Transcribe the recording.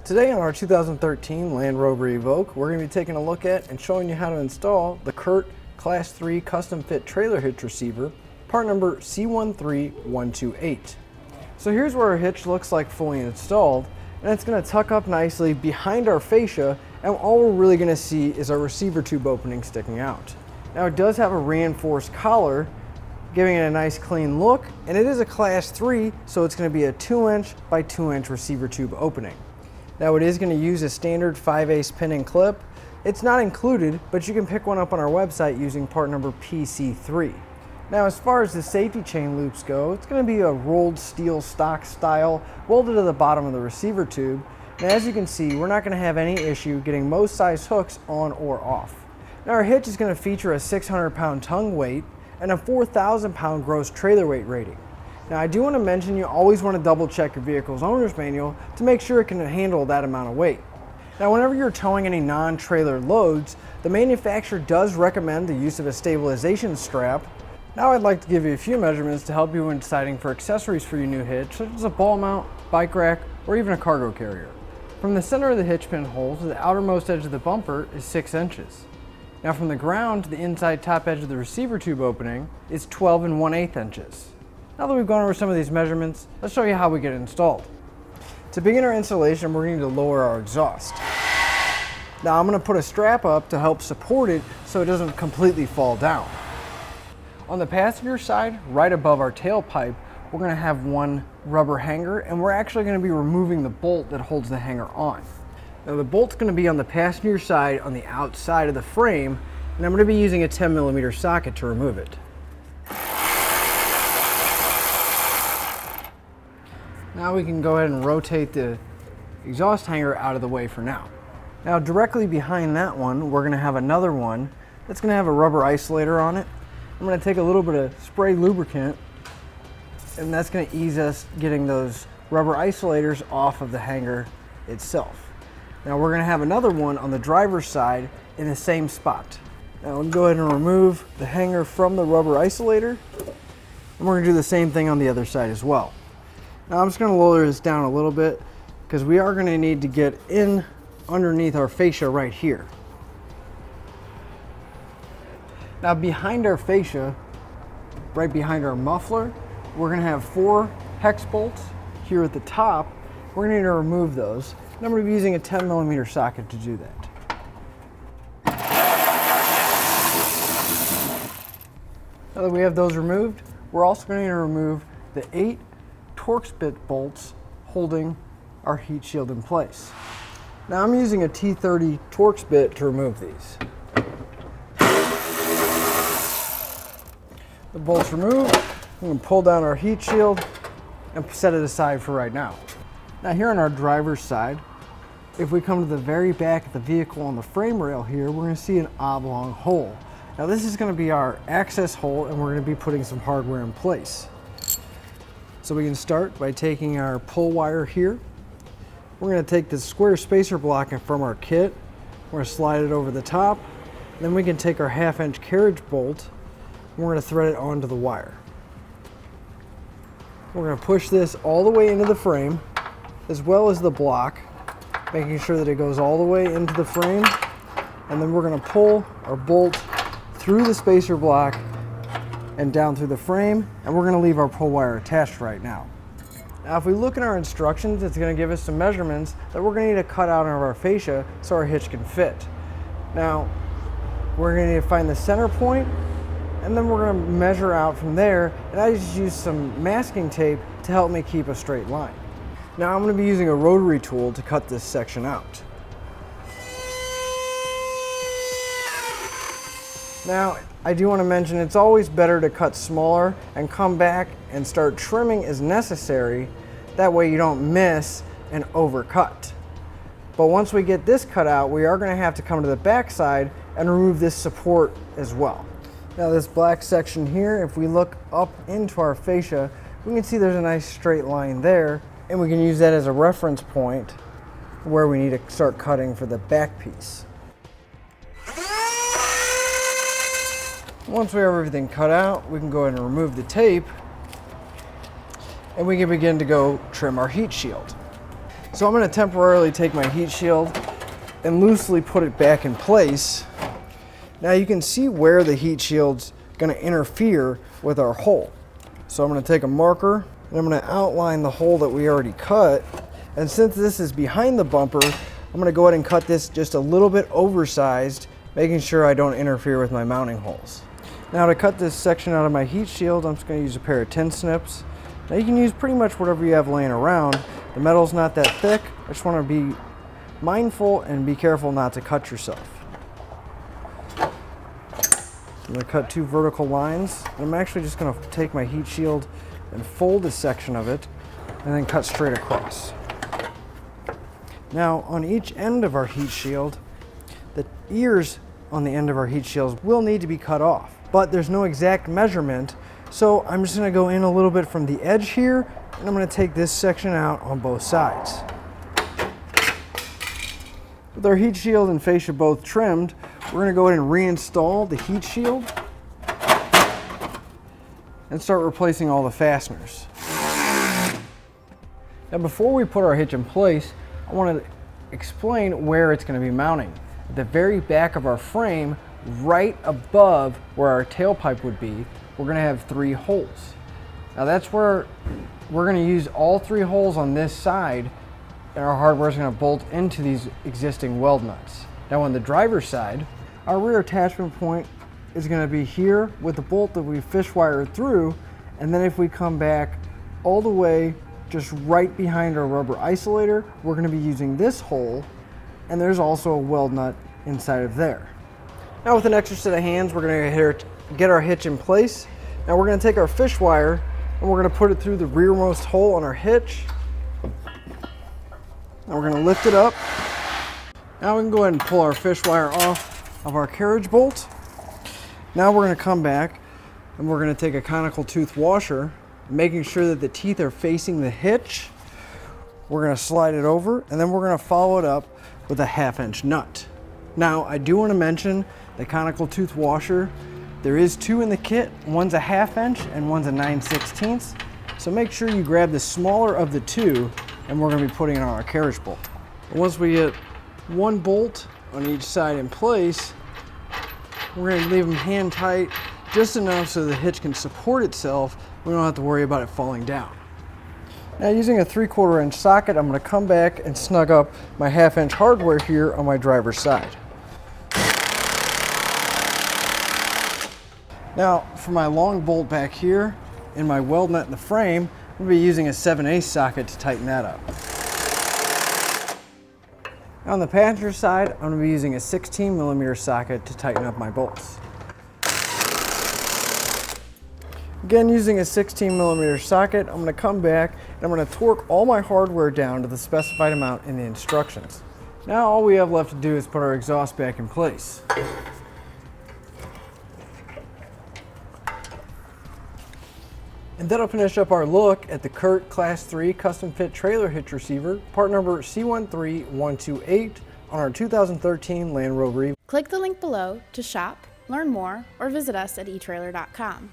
Today on our 2013 Land Rover Evoque, we're going to be taking a look at and showing you how to install the CURT Class 3 Custom Fit Trailer Hitch Receiver, part number C13128. So here's what our hitch looks like fully installed, and it's going to tuck up nicely behind our fascia, and all we're really going to see is our receiver tube opening sticking out. Now it does have a reinforced collar, giving it a nice clean look, and it is a Class 3, so it's going to be a 2-inch by 2-inch receiver tube opening. Now it is going to use a standard 5/8 pin and clip. It's not included, but you can pick one up on our website using part number PC3. Now as far as the safety chain loops go, it's going to be a rolled steel stock style welded to the bottom of the receiver tube. And as you can see, we're not going to have any issue getting most size hooks on or off. Now our hitch is going to feature a 600-pound tongue weight and a 4,000-pound gross trailer weight rating. Now I do want to mention you always want to double check your vehicle's owner's manual to make sure it can handle that amount of weight. Now whenever you're towing any non-trailer loads, the manufacturer does recommend the use of a stabilization strap. Now I'd like to give you a few measurements to help you when deciding for accessories for your new hitch, such as a ball mount, bike rack, or even a cargo carrier. From the center of the hitch pin hole to the outermost edge of the bumper is 6 inches. Now from the ground to the inside top edge of the receiver tube opening is 12 1/8 inches. Now that we've gone over some of these measurements, let's show you how we get it installed. To begin our installation, we're going to lower our exhaust. Now I'm going to put a strap up to help support it so it doesn't completely fall down. On the passenger side, right above our tailpipe, we're going to have one rubber hanger, and we're actually going to be removing the bolt that holds the hanger on. Now the bolt's going to be on the passenger side on the outside of the frame, and I'm going to be using a 10mm socket to remove it. Now we can go ahead and rotate the exhaust hanger out of the way for now. Now directly behind that one, we're going to have another one that's going to have a rubber isolator on it. I'm going to take a little bit of spray lubricant, and that's going to ease us getting those rubber isolators off of the hanger itself. Now we're going to have another one on the driver's side in the same spot. Now we'll go ahead and remove the hanger from the rubber isolator, and we're going to do the same thing on the other side as well. Now I'm just going to lower this down a little bit because we are going to need to get in underneath our fascia right here. Now behind our fascia, right behind our muffler, we're going to have 4 hex bolts here at the top. We're going to need to remove those. And I'm going to be using a 10mm socket to do that. Now that we have those removed, we're also going to need to remove the 8 Torx bit bolts holding our heat shield in place. Now I'm using a T30 Torx bit to remove these. The bolts removed, we can pull down our heat shield and set it aside for right now. Now here on our driver's side, if we come to the very back of the vehicle on the frame rail here, we're going to see an oblong hole. Now this is going to be our access hole, and we're going to be putting some hardware in place. So we can start by taking our pull wire here. We're going to take the square spacer block from our kit. We're going to slide it over the top. Then we can take our 1/2-inch carriage bolt, and we're going to thread it onto the wire. We're going to push this all the way into the frame, as well as the block, making sure that it goes all the way into the frame. And then we're going to pull our bolt through the spacer block and down through the frame, and we're going to leave our pull wire attached right now. Now if we look in our instructions, it's going to give us some measurements that we're going to need to cut out of our fascia so our hitch can fit. Now we're going to need to find the center point, and then we're going to measure out from there, and I just use some masking tape to help me keep a straight line. Now I'm going to be using a rotary tool to cut this section out. Now I do want to mention it's always better to cut smaller and come back and start trimming as necessary. That way you don't miss and overcut. But once we get this cut out, we are going to have to come to the back side and remove this support as well. Now this black section here, if we look up into our fascia, we can see there's a nice straight line there, and we can use that as a reference point where we need to start cutting for the back piece. Once we have everything cut out, we can go ahead and remove the tape, and we can begin to go trim our heat shield. So I'm going to temporarily take my heat shield and loosely put it back in place. Now you can see where the heat shield's going to interfere with our hole. So I'm going to take a marker and I'm going to outline the hole that we already cut. And since this is behind the bumper, I'm going to go ahead and cut this just a little bit oversized, making sure I don't interfere with my mounting holes. Now to cut this section out of my heat shield, I'm just going to use a pair of tin snips. Now you can use pretty much whatever you have laying around. The metal's not that thick. I just want to be mindful and be careful not to cut yourself. I'm going to cut 2 vertical lines. And I'm actually just going to take my heat shield and fold a section of it and then cut straight across. Now on each end of our heat shield, the ears on the end of our heat shields will need to be cut off, but there's no exact measurement, so I'm just going to go in a little bit from the edge here, and I'm going to take this section out on both sides. With our heat shield and fascia both trimmed, we're going to go ahead and reinstall the heat shield and start replacing all the fasteners. Now before we put our hitch in place, I want to explain where it's going to be mounting. At the very back of our frame, right above where our tailpipe would be, we're going to have 3 holes. Now that's where we're going to use all 3 holes on this side, and our hardware is going to bolt into these existing weld nuts. Now on the driver's side, our rear attachment point is going to be here with the bolt that we fish wired through, and then if we come back all the way just right behind our rubber isolator, we're going to be using this hole, and there's also a weld nut inside of there. Now with an extra set of hands, we're going to get our hitch in place. Now we're going to take our fish wire and we're going to put it through the rearmost hole on our hitch. Now we're going to lift it up. Now we can go ahead and pull our fish wire off of our carriage bolt. Now we're going to come back and we're going to take a conical tooth washer, making sure that the teeth are facing the hitch. We're going to slide it over and then we're going to follow it up with a 1/2 inch nut. Now I do want to mention the conical tooth washer. There is 2 in the kit. One's a 1/2 inch and one's a 9/16. So make sure you grab the smaller of the 2, and we're going to be putting it on our carriage bolt. And once we get 1 bolt on each side in place, we're going to leave them hand tight just enough so the hitch can support itself. We don't have to worry about it falling down. Now using a 3/4 inch socket, I'm going to come back and snug up my 1/2 inch hardware here on my driver's side. Now for my long bolt back here in my weld nut in the frame, I'm going to be using a 7/8 socket to tighten that up. Now on the passenger side, I'm going to be using a 16mm socket to tighten up my bolts. Again, using a 16mm socket, I'm going to come back and I'm going to torque all my hardware down to the specified amount in the instructions. Now all we have left to do is put our exhaust back in place. And that'll finish up our look at the CURT Class 3 Custom Fit Trailer Hitch Receiver, part number C13128 on our 2013 Land Rover Evoque. Click the link below to shop, learn more, or visit us at etrailer.com.